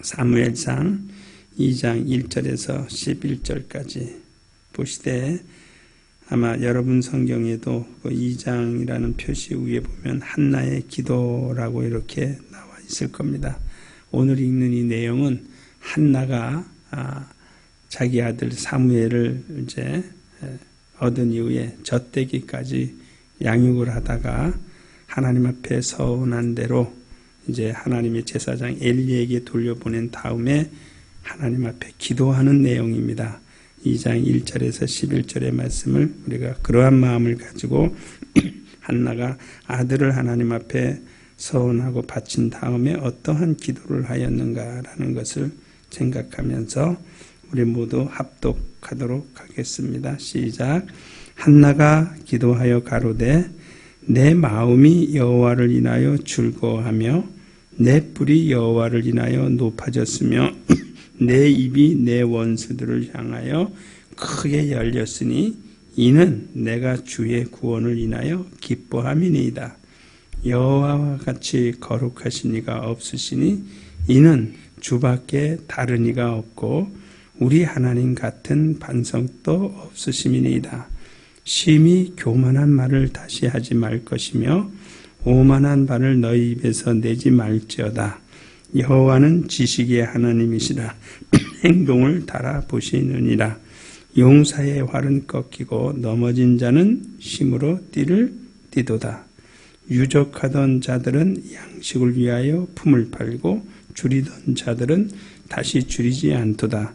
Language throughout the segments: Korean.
사무엘상 2장 1절에서 11절까지 보시되 아마 여러분 성경에도 그 2장이라는 표시 위에 보면 한나의 기도라고 이렇게 나와 있을 겁니다. 오늘 읽는 이 내용은 한나가 자기 아들 사무엘을 이제 얻은 이후에 젖되기까지 양육을 하다가 하나님 앞에 서운한 대로 이제 하나님의 제사장 엘리에게 돌려보낸 다음에 하나님 앞에 기도하는 내용입니다. 2장 1절에서 11절의 말씀을 우리가 그러한 마음을 가지고 한나가 아들을 하나님 앞에 서운하고 바친 다음에 어떠한 기도를 하였는가라는 것을 생각하면서 우리 모두 합독하도록 하겠습니다. 시작. 한나가 기도하여 가로되 내 마음이 여호와를 인하여 즐거워하며 내 뿔이 여호와를 인하여 높아졌으며 내 입이 내 원수들을 향하여 크게 열렸으니 이는 내가 주의 구원을 인하여 기뻐함이니이다. 여호와와 같이 거룩하신 이가 없으시니 이는 주밖에 다른 이가 없고 우리 하나님 같은 반석도 없으심이니이다. 심히 교만한 말을 다시 하지 말 것이며 오만한 말을 너희 입에서 내지 말지어다. 여호와는 지식의 하나님이시라. 행동을 달아보시느니라. 용사의 활은 꺾이고 넘어진 자는 힘으로 띠를 띠도다. 유족하던 자들은 양식을 위하여 품을 팔고 줄이던 자들은 다시 줄이지 않도다.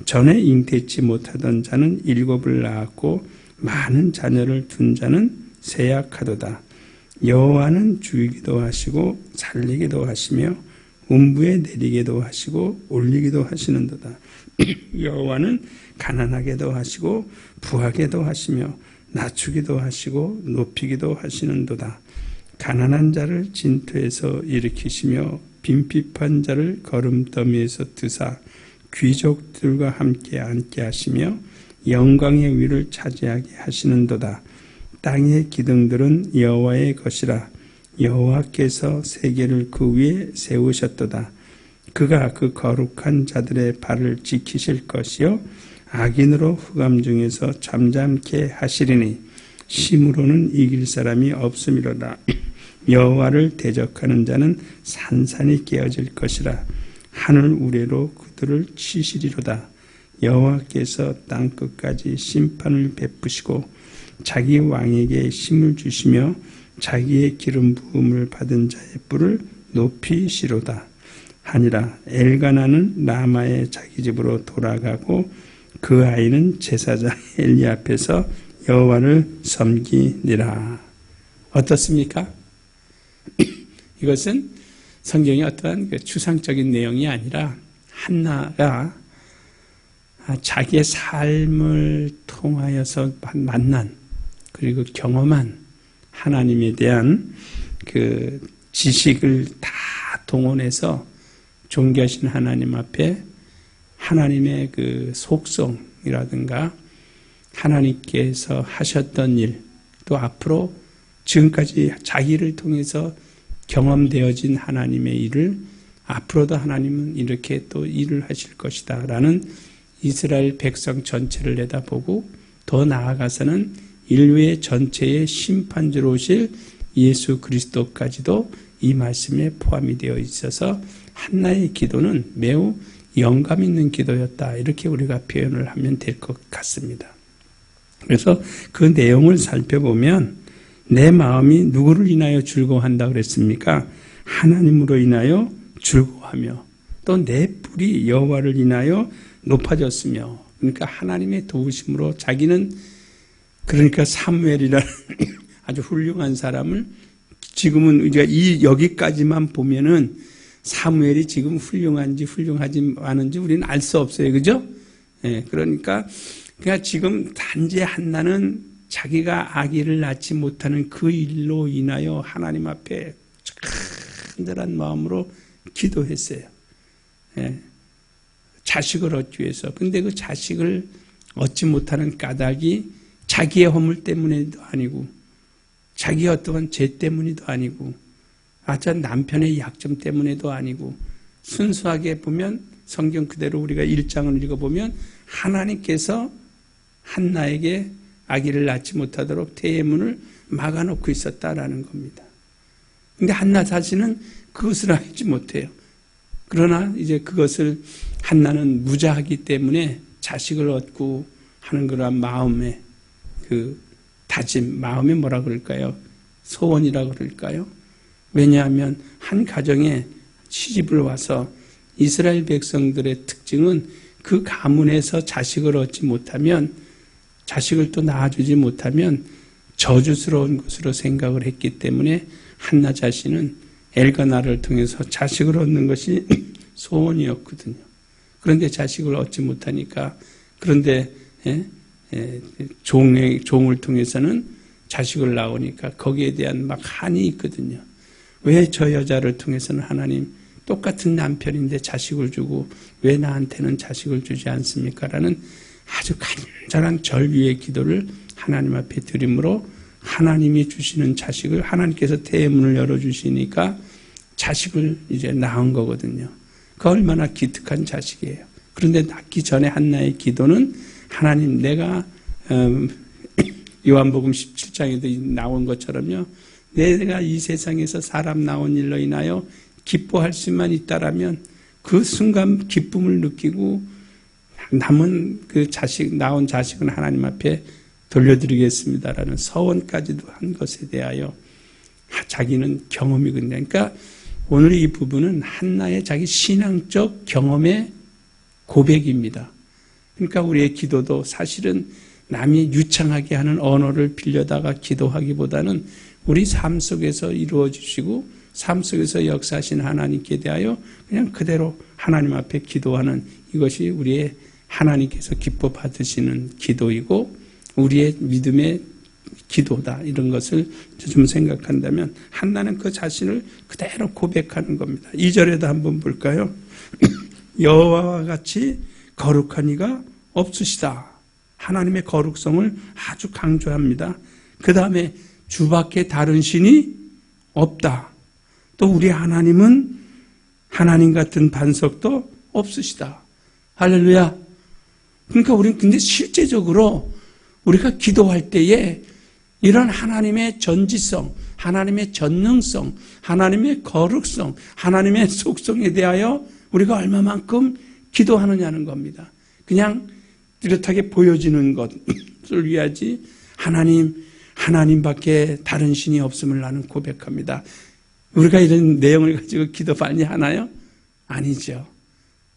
전에 잉태치 못하던 자는 7을 낳았고 많은 자녀를 둔 자는 세약하도다. 여호와는 죽이기도 하시고 살리기도 하시며 음부에 내리기도 하시고 올리기도 하시는도다. 여호와는 가난하게도 하시고 부하게도 하시며 낮추기도 하시고 높이기도 하시는도다. 가난한 자를 진토에서 일으키시며 빈핍한 자를 거름더미에서 드사 귀족들과 함께 앉게 하시며 영광의 위를 차지하게 하시는도다. 땅의 기둥들은 여호와의 것이라. 여호와께서 세계를 그 위에 세우셨도다. 그가 그 거룩한 자들의 발을 지키실 것이요 악인으로 흑암 중에서 잠잠케 하시리니 힘으로는 이길 사람이 없음이로다. 여호와를 대적하는 자는 산산이 깨어질 것이라. 하늘 우레로 그들을 치시리로다. 여호와께서 땅 끝까지 심판을 베푸시고 자기 왕에게 힘을 주시며 자기의 기름 부음을 받은 자의 뿔을 높이시로다. 하니라. 엘가나는 라마의 자기 집으로 돌아가고 그 아이는 제사장 엘리 앞에서 여호와를 섬기니라. 어떻습니까? 이것은 성경의 어떠한 추상적인 내용이 아니라 한나가 자기의 삶을 통하여서 만난 그리고 경험한 하나님에 대한 그 지식을 다 동원해서 존귀하신 하나님 앞에 하나님의 그 속성이라든가 하나님께서 하셨던 일, 또 앞으로 지금까지 자기를 통해서 경험되어진 하나님의 일을 앞으로도 하나님은 이렇게 또 일을 하실 것이다 라는 이스라엘 백성 전체를 내다보고 더 나아가서는 인류의 전체의 심판주로 오실 예수 그리스도까지도 이 말씀에 포함이 되어 있어서 한나의 기도는 매우 영감 있는 기도였다. 이렇게 우리가 표현을 하면 될 것 같습니다. 그래서 그 내용을 살펴보면 내 마음이 누구를 인하여 즐거워한다 그랬습니까? 하나님으로 인하여 즐거워하며 또 내 뿔이 여호와를 인하여 높아졌으며 그러니까 하나님의 도우심으로 자기는 그러니까 사무엘이라는 아주 훌륭한 사람을 지금은 우리가 여기까지만 보면은 사무엘이 지금 훌륭한지 훌륭하지 않은지 우리는 알 수 없어요. 그죠? 예, 그러니까 지금 단지 한나는 자기가 아기를 낳지 못하는 그 일로 인하여 하나님 앞에 간절한 마음으로 기도했어요. 예, 자식을 얻기 위해서. 근데 그 자식을 얻지 못하는 까닭이 자기의 허물 때문에도 아니고 자기의 어떠한 죄 때문에도 아니고 남편의 약점 때문에도 아니고 순수하게 보면 성경 그대로 우리가 1장을 읽어보면 하나님께서 한나에게 아기를 낳지 못하도록 태의 문을 막아놓고 있었다라는 겁니다. 근데 한나 자신은 그것을 알지 못해요. 그러나 이제 그것을 한나는 무자하기 때문에 자식을 얻고 하는 그러한 마음의 그 다짐, 마음의 뭐라 그럴까요? 소원이라 그럴까요? 왜냐하면 한 가정에 시집을 와서 이스라엘 백성들의 특징은 그 가문에서 자식을 얻지 못하면, 자식을 또 낳아주지 못하면 저주스러운 것으로 생각을 했기 때문에 한나 자신은 엘가나를 통해서 자식을 얻는 것이 소원이었거든요. 그런데 자식을 얻지 못하니까, 그런데 종을 통해서는 자식을 낳으니까 거기에 대한 막 한이 있거든요. 왜 저 여자를 통해서는 하나님 똑같은 남편인데 자식을 주고 왜 나한테는 자식을 주지 않습니까? 라는 아주 간절한 절규의 기도를 하나님 앞에 드림으로 하나님이 주시는 자식을, 하나님께서 태의 문을 열어주시니까 자식을 이제 낳은 거거든요. 그 얼마나 기특한 자식이에요. 그런데 낳기 전에 한나의 기도는 하나님, 내가 요한복음 17장에도 나온 것처럼요, 내가 이 세상에서 사람 나온 일로 인하여 기뻐할 수만 있다라면 그 순간 기쁨을 느끼고 남은 그 자식, 낳은 자식은 하나님 앞에 돌려드리겠습니다라는 서원까지도 한 것에 대하여 자기는 경험이거든요. 그러니까 오늘 이 부분은 한나의 자기 신앙적 경험의 고백입니다. 그러니까 우리의 기도도 사실은 남이 유창하게 하는 언어를 빌려다가 기도하기보다는 우리 삶 속에서 이루어 주시고 삶 속에서 역사하신 하나님께 대하여 그냥 그대로 하나님 앞에 기도하는, 이것이 우리의 하나님께서 기뻐 받으시는 기도이고 우리의 믿음의 기도다, 이런 것을 좀 생각한다면 한나는 그 자신을 그대로 고백하는 겁니다. 2절에도 한번 볼까요? 여호와와 같이 거룩한 이가 없으시다. 하나님의 거룩성을 아주 강조합니다. 그 다음에 주밖에 다른 신이 없다. 또 우리 하나님은 하나님 같은 반석도 없으시다. 할렐루야. 그러니까 우리는 근데 실제적으로 우리가 기도할 때에 이런 하나님의 전지성, 하나님의 전능성, 하나님의 거룩성, 하나님의 속성에 대하여 우리가 얼마만큼 기도하느냐는 겁니다. 그냥 뚜렷하게 보여지는 것을 위하지 하나님밖에 다른 신이 없음을 나는 고백합니다. 우리가 이런 내용을 가지고 기도 많이 하나요? 아니죠.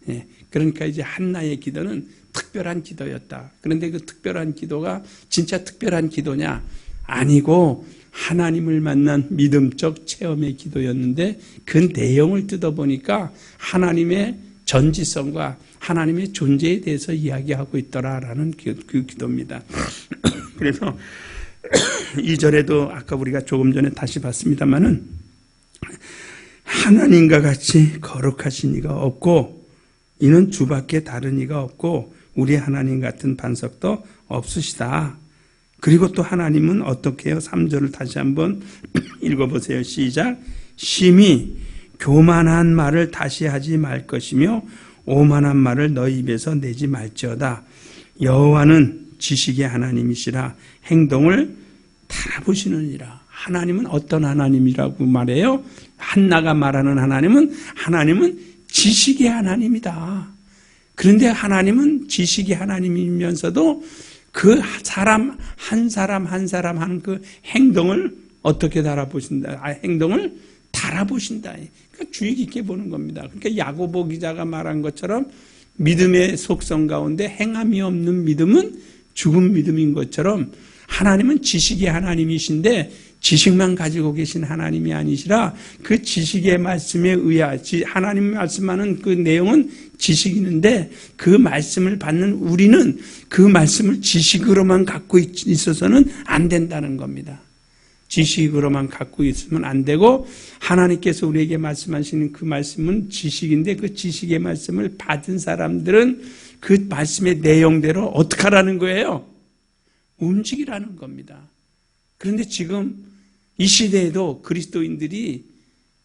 예, 그러니까 이제 한나의 기도는 특별한 기도였다. 그런데 그 특별한 기도가 진짜 특별한 기도냐? 아니고 하나님을 만난 믿음적 체험의 기도였는데 그 내용을 뜯어보니까 하나님의 전지성과 하나님의 존재에 대해서 이야기하고 있더라라는 그 기도입니다. 그래서 2절에도 아까 우리가 조금 전에 다시 봤습니다마는 하나님과 같이 거룩하신 이가 없고 이는 주밖에 다른 이가 없고 우리 하나님 같은 반석도 없으시다. 그리고 또 하나님은 어떻게 해요? 3절을 다시 한번 읽어보세요. 시작. 심히 교만한 말을 다시 하지 말 것이며 오만한 말을 너희 입에서 내지 말지어다. 여호와는 지식의 하나님이시라 행동을 달아보시느니라. 하나님은 어떤 하나님이라고 말해요? 한나가 말하는 하나님은 지식의 하나님이다. 그런데 하나님은 지식의 하나님이면서도 그 사람 한 사람 하는 그 행동을 어떻게 달아보신다? 행동을 달아보신다. 그러니까 주의 깊게 보는 겁니다. 그러니까 야고보 기자가 말한 것처럼 믿음의 속성 가운데 행함이 없는 믿음은 죽은 믿음인 것처럼 하나님은 지식의 하나님이신데 지식만 가지고 계신 하나님이 아니시라 그 지식의 말씀에 의하여 하나님 말씀하는 그 내용은 지식이는데 그 말씀을 받는 우리는 그 말씀을 지식으로만 갖고 있어서는 안 된다는 겁니다. 지식으로만 갖고 있으면 안 되고 하나님께서 우리에게 말씀하시는 그 말씀은 지식인데 그 지식의 말씀을 받은 사람들은 그 말씀의 내용대로 어떻게 하라는 거예요? 움직이라는 겁니다. 그런데 지금 이 시대에도 그리스도인들이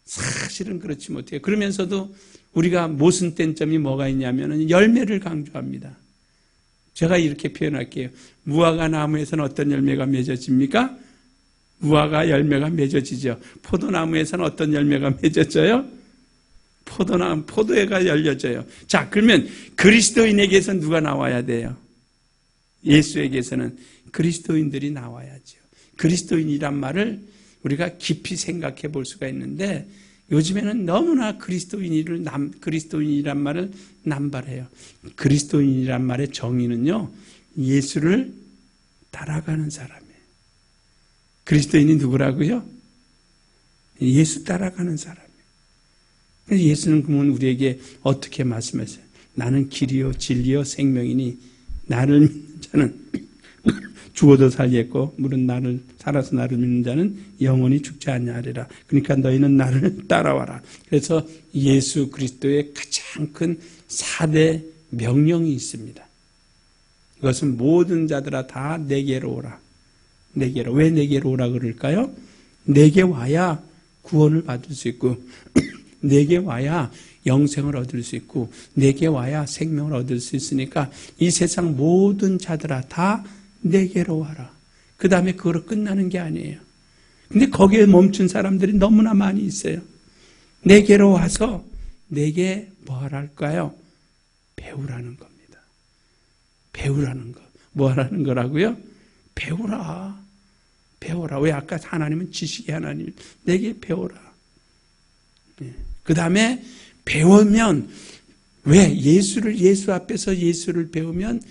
사실은 그렇지 못해요. 그러면서도 우리가 모순된 점이 뭐가 있냐면 열매를 강조합니다. 제가 이렇게 표현할게요. 무화과 나무에서는 어떤 열매가 맺어집니까? 무화과 열매가 맺어지죠. 포도나무에서는 어떤 열매가 맺어져요? 포도해가 열려져요. 자, 그러면 그리스도인에게서 누가 나와야 돼요? 예수에게서는 그리스도인들이 나와야죠. 그리스도인이란 말을 우리가 깊이 생각해 볼 수가 있는데 요즘에는 너무나 그리스도인이란 말을 남발해요. 그리스도인이란 말의 정의는요, 예수를 따라가는 사람이에요. 그리스도인이 누구라고요? 예수 따라가는 사람이에요. 예수는 그러면 우리에게 어떻게 말씀하세요? 나는 길이요 진리요 생명이니 나를 믿는 자는 죽어도 살겠고 물은 살아서 나를 믿는 자는 영원히 죽지 아니하리라. 그러니까 너희는 나를 따라와라. 그래서 예수 그리스도의 가장 큰 4대 명령이 있습니다. 이것은 모든 자들아 다 내게로 오라. 내게로. 왜 내게로 오라 그럴까요? 내게 와야 구원을 받을 수 있고 내게 와야 영생을 얻을 수 있고 내게 와야 생명을 얻을 수 있으니까 이 세상 모든 자들아 다 내게로 와라. 그 다음에 그거로 끝나는 게 아니에요. 근데 거기에 멈춘 사람들이 너무나 많이 있어요. 내게로 와서 내게 뭐 하랄까요? 배우라는 겁니다. 배우라는 거. 뭐 하라는 거라고요? 배우라. 배우라. 왜 아까 하나님은 지식의 하나님, 내게 배우라. 그 다음에 배우면 왜 예수 앞에서 예수를 배우면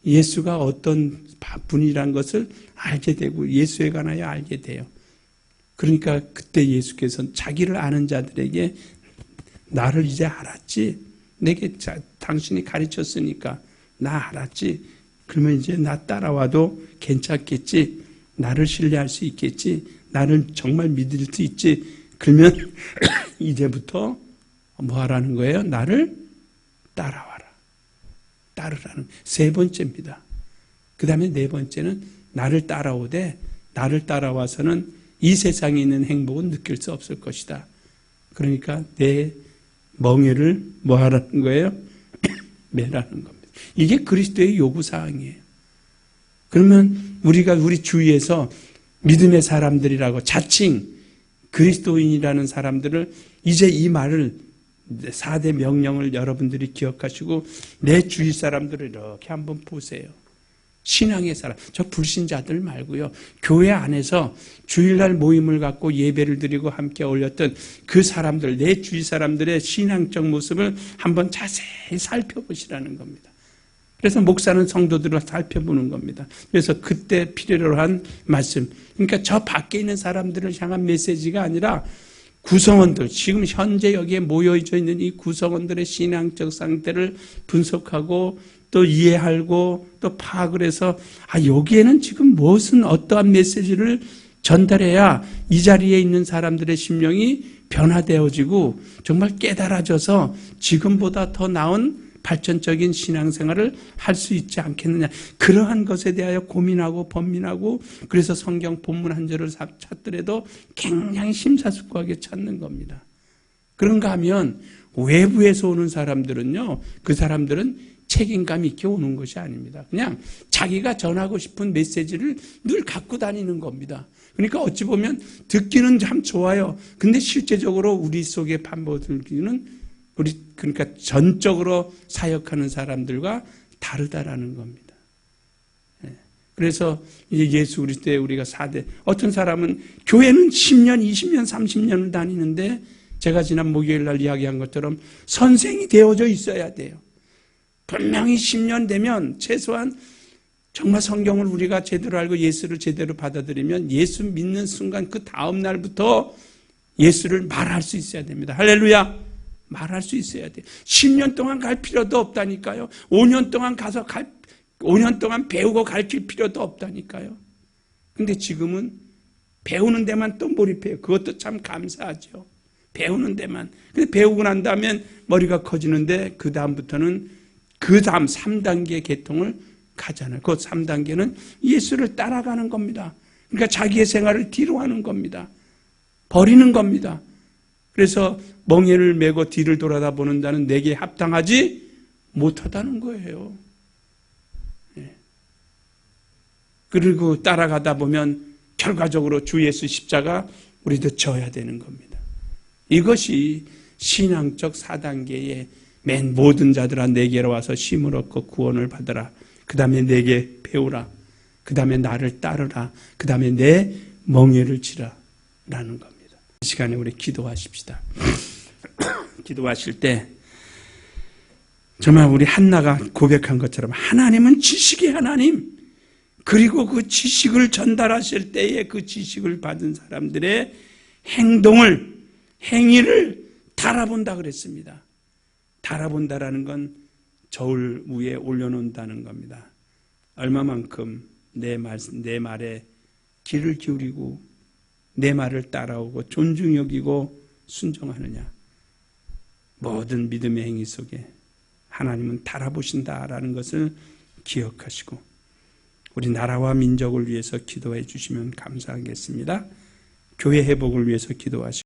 예수가 어떤 분이란 것을 알게 되고 예수에 관하여 알게 돼요. 그러니까 그때 예수께서는 자기를 아는 자들에게 나를 이제 알았지. 내게 당신이 가르쳤으니까 나 알았지. 그러면 이제 나 따라와도 괜찮겠지. 나를 신뢰할 수 있겠지. 나를 정말 믿을 수 있지. 그러면 이제부터 뭐 하라는 거예요? 나를 따라와라. 따르라는 3번째입니다. 그 다음에 4번째는 나를 따라오되 나를 따라와서는 이 세상에 있는 행복은 느낄 수 없을 것이다. 그러니까 내 멍에를 뭐 하라는 거예요? 매라는 겁니다. 이게 그리스도의 요구사항이에요. 그러면 우리가 우리 주위에서 믿음의 사람들이라고 자칭 그리스도인이라는 사람들을 이제 이 말을 4대 명령을 여러분들이 기억하시고 내 주위 사람들을 이렇게 한번 보세요. 신앙의 사람, 저 불신자들 말고요. 교회 안에서 주일날 모임을 갖고 예배를 드리고 함께 어울렸던 그 사람들, 내 주위 사람들의 신앙적 모습을 한번 자세히 살펴보시라는 겁니다. 그래서 목사는 성도들을 살펴보는 겁니다. 그래서 그때 필요로 한 말씀. 그러니까 저 밖에 있는 사람들을 향한 메시지가 아니라 구성원들, 지금 현재 여기에 모여져 있는 이 구성원들의 신앙적 상태를 분석하고 또 이해하고 또 파악을 해서 여기에는 지금 무슨 어떠한 메시지를 전달해야 이 자리에 있는 사람들의 심령이 변화되어지고 정말 깨달아져서 지금보다 더 나은 발전적인 신앙생활을 할 수 있지 않겠느냐. 그러한 것에 대하여 고민하고 번민하고 그래서 성경 본문 한 절을 찾더라도 굉장히 심사숙고하게 찾는 겁니다. 그런가 하면 외부에서 오는 사람들은요. 그 사람들은 책임감 있게 오는 것이 아닙니다. 그냥 자기가 전하고 싶은 메시지를 늘 갖고 다니는 겁니다. 그러니까 어찌 보면 듣기는 참 좋아요. 근데 실제적으로 우리 속에 파고들기는 그러니까 전적으로 사역하는 사람들과 다르다라는 겁니다. 그래서 이제 예수 그리스도의 우리가 4대, 어떤 사람은 교회는 10년, 20년, 30년을 다니는데 제가 지난 목요일 날 이야기한 것처럼 선생이 되어져 있어야 돼요. 분명히 10년 되면 최소한 정말 성경을 우리가 제대로 알고 예수를 제대로 받아들이면 예수 믿는 순간 그 다음 날부터 예수를 말할 수 있어야 됩니다. 할렐루야! 말할 수 있어야 돼요. 10년 동안 갈 필요도 없다니까요. 5년 동안 5년 동안 배우고 가르칠 필요도 없다니까요. 근데 지금은 배우는 데만 또 몰입해요. 그것도 참 감사하죠. 배우는 데만. 근데 배우고 난 다음엔 머리가 커지는데 그 다음부터는 그 다음 3단계 계통을 가잖아요. 그 3단계는 예수를 따라가는 겁니다. 그러니까 자기의 생활을 뒤로 하는 겁니다. 버리는 겁니다. 그래서 멍에를 메고 뒤를 돌아다 보는 자는 내게 합당하지 못하다는 거예요. 그리고 따라가다 보면 결과적으로 주 예수 십자가 우리도 져야 되는 겁니다. 이것이 신앙적 4단계의 맨 모든 자들아 내게로 와서 쉼을 얻고 구원을 받으라. 그 다음에 내게 배우라. 그 다음에 나를 따르라. 그 다음에 내 멍에를 지라 라는 겁니다. 이 시간에 우리 기도하십시다. 기도하실 때 정말 우리 한나가 고백한 것처럼 하나님은 지식의 하나님, 그리고 그 지식을 전달하실 때에 그 지식을 받은 사람들의 행위를 달아본다 그랬습니다. 달아본다라는 건 저울 위에 올려놓는다는 겁니다. 얼마만큼 내 말에 귀를 기울이고 내 말을 따라오고 존중 여기고 순종하느냐. 모든 믿음의 행위 속에 하나님은 달아보신다라는 것을 기억하시고 우리 나라와 민족을 위해서 기도해 주시면 감사하겠습니다. 교회 회복을 위해서 기도하시고